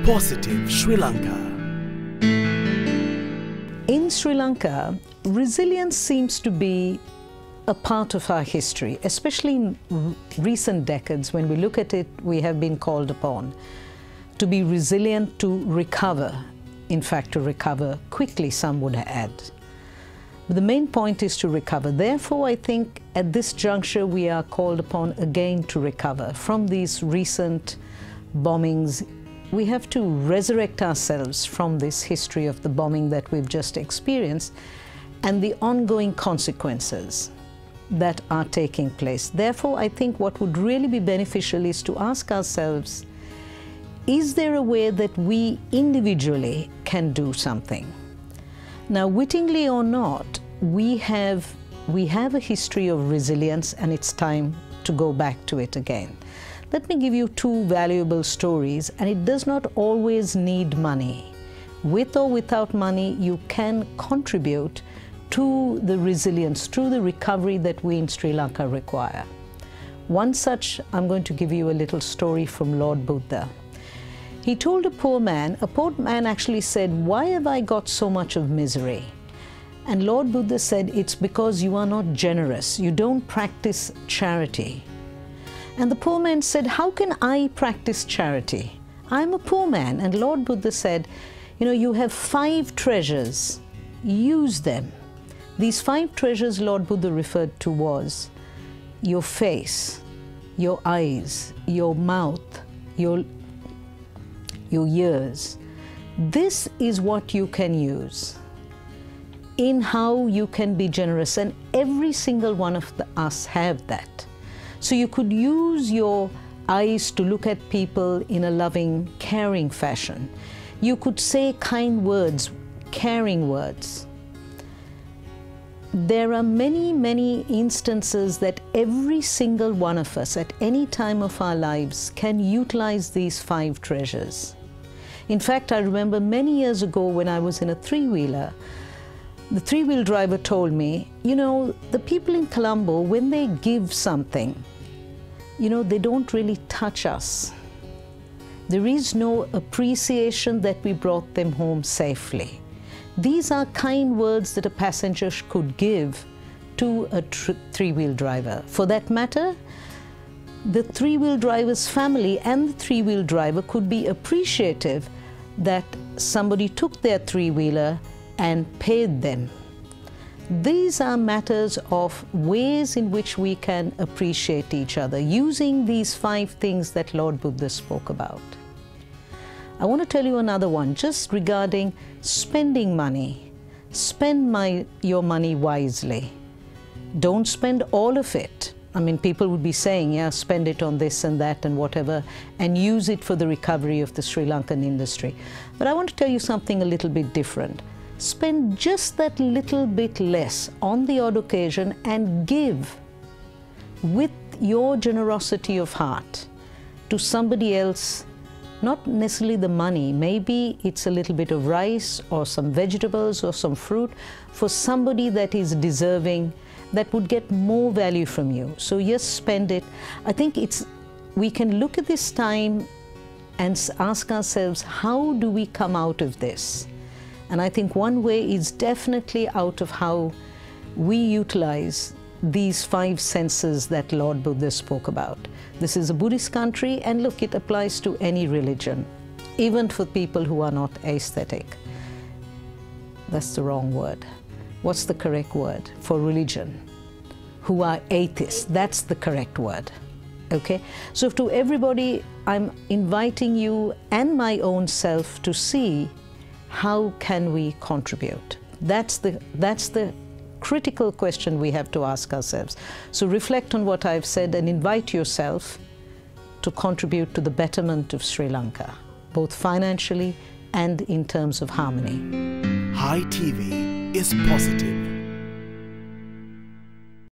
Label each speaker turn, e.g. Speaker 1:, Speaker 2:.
Speaker 1: Positive Sri Lanka.
Speaker 2: In Sri Lanka, resilience seems to be a part of our history, especially in recent decades. When we look at it, we have been called upon to be resilient, to recover. In fact, to recover quickly, some would add. But the main point is to recover. Therefore, I think at this juncture, we are called upon again to recover from these recent bombings. We have to resurrect ourselves from this history of the bombing that we've just experienced and the ongoing consequences that are taking place. Therefore, I think what would really be beneficial is to ask ourselves, is there a way that we individually can do something? Now, wittingly or not, we have a history of resilience, and it's time to go back to it again. Let me give you two valuable stories, and it does not always need money. With or without money, you can contribute to the resilience, to the recovery that we in Sri Lanka require. One such, I'm going to give you a little story from Lord Buddha. He told a poor man actually said, "Why have I got so much of misery?" And Lord Buddha said, "It's because you are not generous. You don't practice charity." And the poor man said, "How can I practice charity? I'm a poor man." And Lord Buddha said, "You have 5 treasures. Use them." These 5 treasures Lord Buddha referred to was your face, your eyes, your mouth, your ears. This is what you can use in how you can be generous, and every single one of us have that. So you could use your eyes to look at people in a loving, caring fashion. You could say kind words, caring words. There are many, many instances that every single one of us at any time of our lives can utilize these 5 treasures. In fact, I remember many years ago when I was in a 3-wheeler, the 3-wheel driver told me, the people in Colombo, when they give something, they don't really touch us. There is no appreciation that we brought them home safely. These are kind words that a passenger could give to a 3-wheel driver. For that matter, the 3-wheel driver's family and the 3-wheel driver could be appreciative that somebody took their 3-wheeler and paid them. These are matters of ways in which we can appreciate each other, using these 5 things that Lord Buddha spoke about. I want to tell you another one, just regarding spending money. Spend your money wisely. Don't spend all of it. I mean, people would be saying, yeah, spend it on this and that and whatever, and use it for the recovery of the Sri Lankan industry. But I want to tell you something a little bit different. Spend just that little bit less on the odd occasion and give with your generosity of heart to somebody else. Not necessarily the money, maybe it's a little bit of rice or some vegetables or some fruit for somebody that is deserving, that would get more value from you. So yes, spend it. I think we can look at this time and ask ourselves, how do we come out of this? And I think one way is definitely out of how we utilize these 5 senses that Lord Buddha spoke about. This is a Buddhist country, and look, it applies to any religion, even for people who are not aesthetic. That's the wrong word. What's the correct word for religion? Who are atheists, that's the correct word. Okay? So to everybody, I'm inviting you and my own self to see how can we contribute. That's the critical question we have to ask ourselves. So reflect on what I've said and invite yourself to contribute to the betterment of Sri Lanka, both financially and in terms of harmony.
Speaker 1: Hi TV is positive.